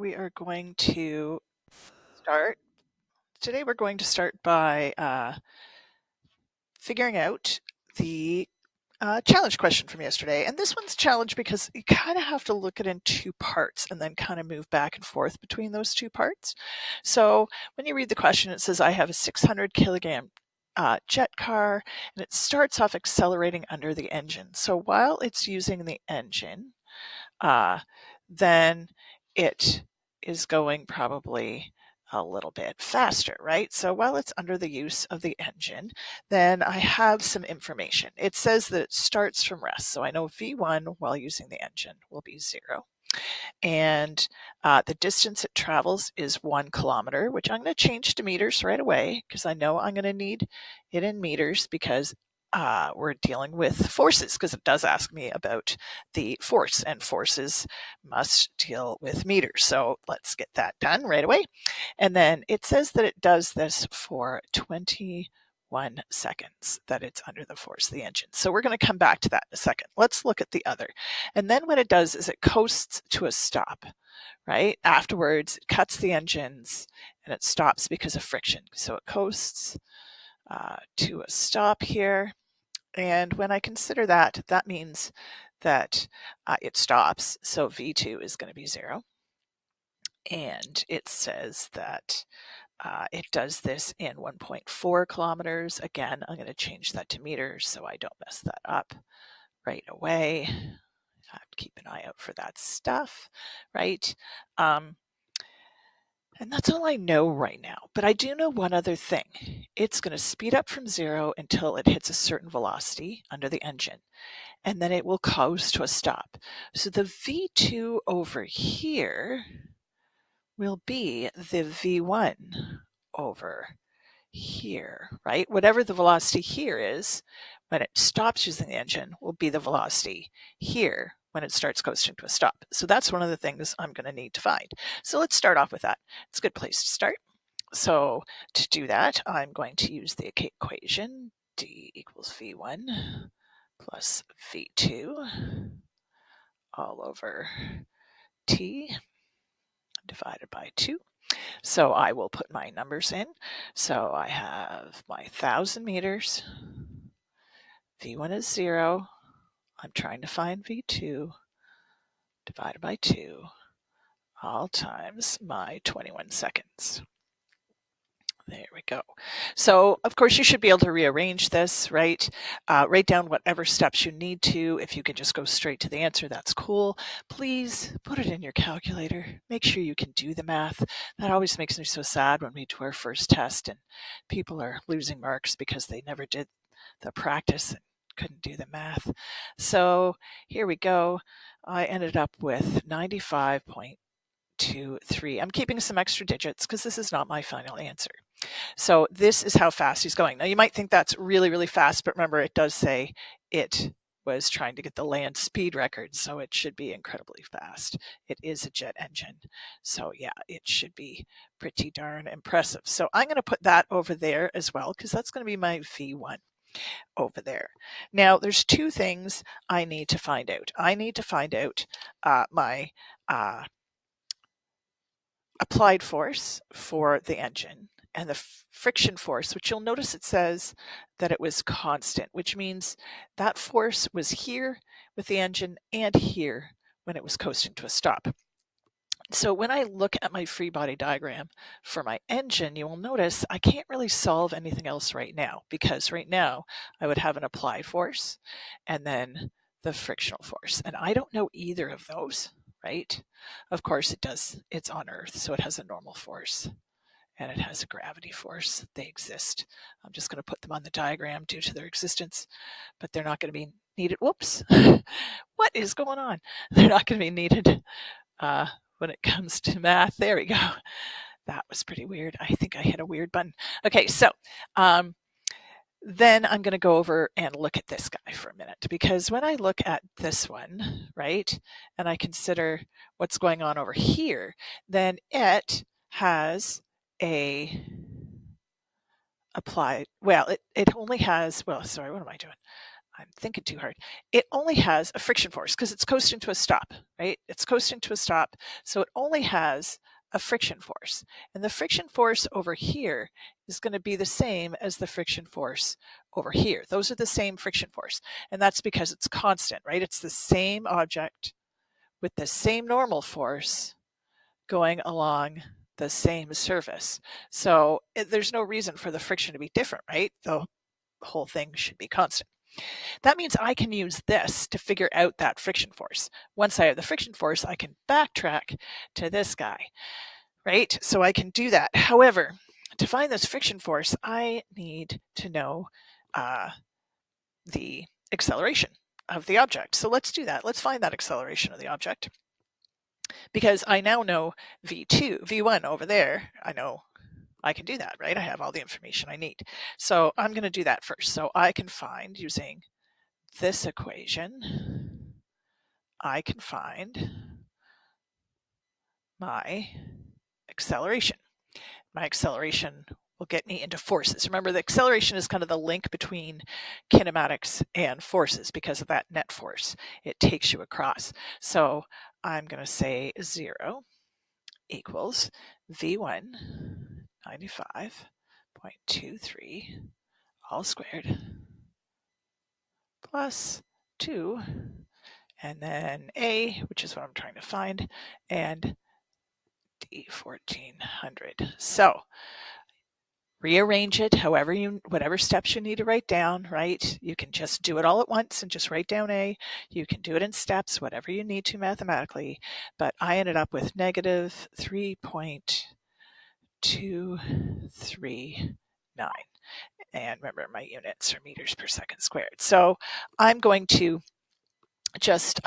we are going to start. Today we're going to start by figuring out the challenge question from yesterday. And this one's a challenge because you kind of have to look at it in two parts and then kind of move back and forth between those two parts. So when you read the question, it says, I have a 600 kilogram jet car, and it starts off accelerating under the engine. So while it's using the engine, then it is going probably a little bit faster, right? So while it's under the use of the engine, then I have some information. It says that it starts from rest. So I know V1 while using the engine will be 0. And the distance it travels is 1 kilometer, which I'm going to change to meters right away because I know I'm going to need it in meters because we're dealing with forces, because it does ask me about the force, and forces must deal with meters. So let's get that done right away. And then it says that it does this for 21 seconds, that it's under the force of the engine. So we're going to come back to that in a second. Let's look at the other. And then what it does is it coasts to a stop, right? Afterwards, it cuts the engines and it stops because of friction. So it coasts to a stop here. And when I consider that, that means that it stops. So V2 is going to be 0. And it says that it does this in 1.4 kilometers. Again, I'm going to change that to meters so I don't mess that up right away. I have to keep an eye out for that stuff, right? And that's all I know right now. But I do know one other thing. It's going to speed up from 0 until it hits a certain velocity under the engine, and then it will coast to a stop. So the V2 over here will be the V1 over here, right? Whatever the velocity here is, when it stops using the engine, will be the velocity here when it starts coasting to a stop. So that's one of the things I'm going to need to find. So let's start off with that. It's a good place to start. So to do that, I'm going to use the equation d equals v1 plus v2 all over t divided by 2. So I will put my numbers in. So I have my 1,000 meters. V1 is 0. I'm trying to find V2 divided by 2 all times my 21 seconds. There we go. So, of course, you should be able to rearrange this, right? Write down whatever steps you need to. If you can just go straight to the answer, that's cool. Please put it in your calculator. Make sure you can do the math. That always makes me so sad when we do our first test and people are losing marks because they never did the practice and couldn't do the math. So here we go. I ended up with 95.23. I'm keeping some extra digits because this is not my final answer. So this is how fast he's going. Now you might think that's really, really fast, but remember it does say it was trying to get the land speed record, so it should be incredibly fast. It is a jet engine. So yeah, it should be pretty darn impressive. So I'm going to put that over there as well, because that's going to be my V1 over there. Now there's two things I need to find out. I need to find out my applied force for the engine and the friction force, which you'll notice it says that it was constant, which means that force was here with the engine and here when it was coasting to a stop. So when I look at my free body diagram for my engine, you will notice I can't really solve anything else right now, because right now I would have an applied force and then the frictional force. And I don't know either of those, right? Of course it does. It's on Earth, so it has a normal force and it has a gravity force. They exist. I'm just going to put them on the diagram due to their existence, but they're not going to be needed. Whoops. What is going on? They're not going to be needed when it comes to math. There we go. That was pretty weird. I think I hit a weird button. Okay, so then I'm going to go over and look at this guy for a minute, because when I look at this one, right, and I consider what's going on over here, then it has a applied, well, it only has, well, sorry, what am I doing? I'm thinking too hard. It only has a friction force because it's coasting to a stop, right? It's coasting to a stop. So it only has a friction force. And the friction force over here is going to be the same as the friction force over here. Those are the same friction force. And that's because it's constant, right? It's the same object with the same normal force going along the same surface. So there's no reason for the friction to be different, right? The whole thing should be constant. That means I can use this to figure out that friction force. Once I have the friction force, I can backtrack to this guy, right? So I can do that. However, to find this friction force, I need to know the acceleration of the object. So let's do that. Let's find that acceleration of the object. Because I now know V2, V1 over there, I know I can do that, right? I have all the information I need. So I'm going to do that first. So I can find, using this equation, I can find my acceleration. My acceleration will get me into forces. Remember, the acceleration is kind of the link between kinematics and forces because of that net force. It takes you across. So I'm going to say 0 equals V1 95.23 all squared plus 2, and then A, which is what I'm trying to find, and D 1400. So rearrange it however whatever steps you need to write down, right? You can just do it all at once and just write down A. You can do it in steps, whatever you need to mathematically, but I ended up with negative 3.239. And remember, my units are meters per second squared. So I'm going to just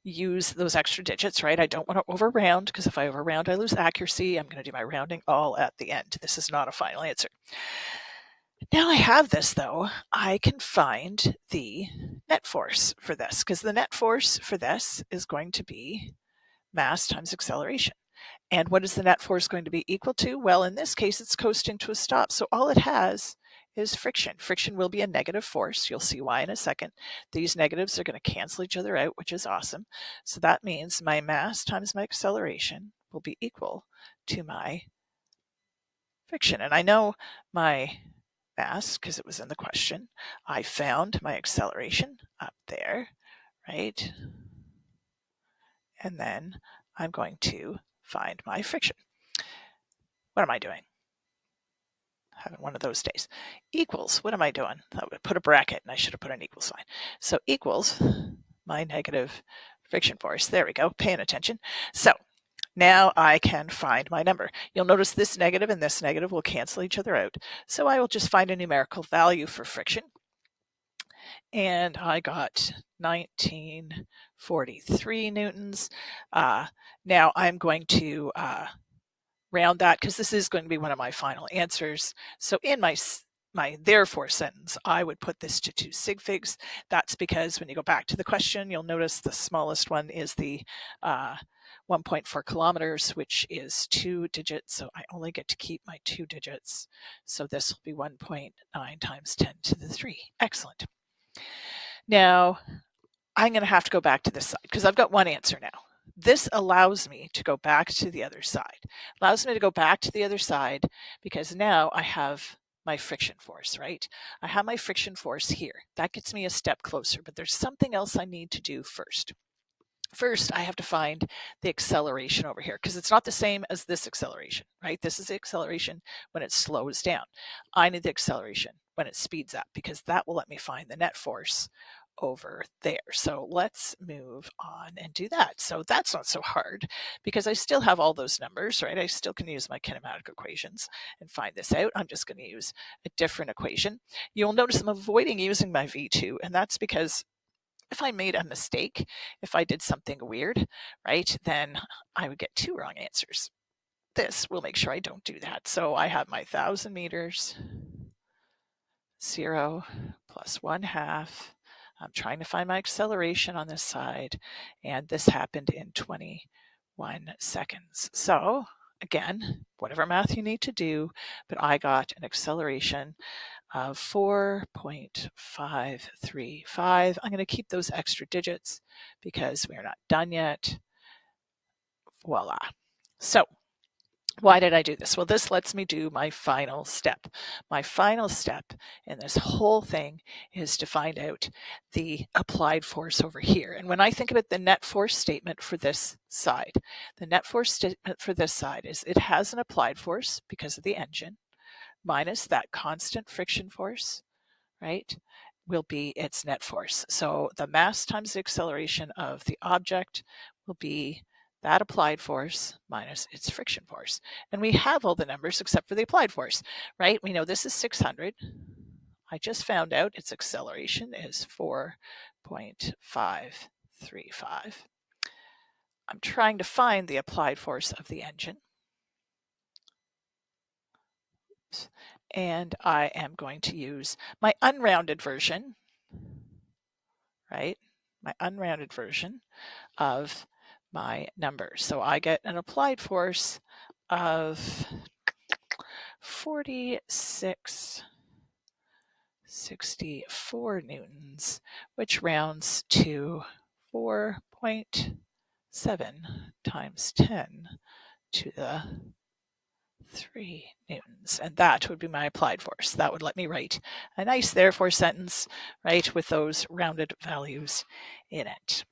use those extra digits, right? I don't want to over round because if I over round, I lose accuracy. I'm going to do my rounding all at the end. This is not a final answer. Now I have this though, I can find the net force for this because the net force for this is going to be mass times acceleration. And what is the net force going to be equal to? Well, in this case, it's coasting to a stop. So all it has is friction. Friction will be a negative force. You'll see why in a second. These negatives are going to cancel each other out, which is awesome. So that means my mass times my acceleration will be equal to my friction. And I know my mass because it was in the question. I found my acceleration up there, right? And then I'm going to find my friction. What am I doing? Having one of those days. Equals, what am I doing? I would put a bracket and I should have put an equal sign. So equals my negative friction force. There we go, paying attention. So now I can find my number. You'll notice this negative and this negative will cancel each other out. So I will just find a numerical value for friction. And I got 1943 newtons. Now I'm going to round that because this is going to be one of my final answers. So in my therefore sentence, I would put this to 2 sig figs. That's because when you go back to the question, you'll notice the smallest one is the 1.4 kilometers, which is 2 digits. So I only get to keep my 2 digits. So this will be 1.9 times 10 to the 3. Excellent. Now I'm going to have to go back to this side because I've got one answer now. This allows me to go back to the other side. Allows me to go back to the other side because now I have my friction force, right? I have my friction force here. That gets me a step closer, but there's something else I need to do first. First, I have to find the acceleration over here because it's not the same as this acceleration, right? This is the acceleration when it slows down. I need the acceleration when it speeds up because that will let me find the net force over there. So let's move on and do that. So that's not so hard because I still have all those numbers, right? I still can use my kinematic equations and find this out. I'm just going to use a different equation. You'll notice I'm avoiding using my V2, and that's because if I made a mistake, if I did something weird, right, then I would get 2 wrong answers. This will make sure I don't do that. So I have my 1,000 meters, 0 plus 1/2. I'm trying to find my acceleration on this side, and this happened in 21 seconds. So again, whatever math you need to do, but I got an acceleration of 4.535. I'm going to keep those extra digits because we're not done yet. Voila. So why did I do this? Well, this lets me do my final step. My final step in this whole thing is to find out the applied force over here. And when I think about the net force statement for this side, the net force statement for this side is it has an applied force because of the engine minus that constant friction force, right, will be its net force. So the mass times the acceleration of the object will be that applied force minus its friction force. And we have all the numbers except for the applied force, right? We know this is 600. I just found out its acceleration is 4.535. I'm trying to find the applied force of the engine. And I am going to use my unrounded version, right? My unrounded version of my numbers. So I get an applied force of 4664 newtons, which rounds to 4.7 times 10 to the 3 newtons. And that would be my applied force. That would let me write a nice therefore sentence, right, with those rounded values in it.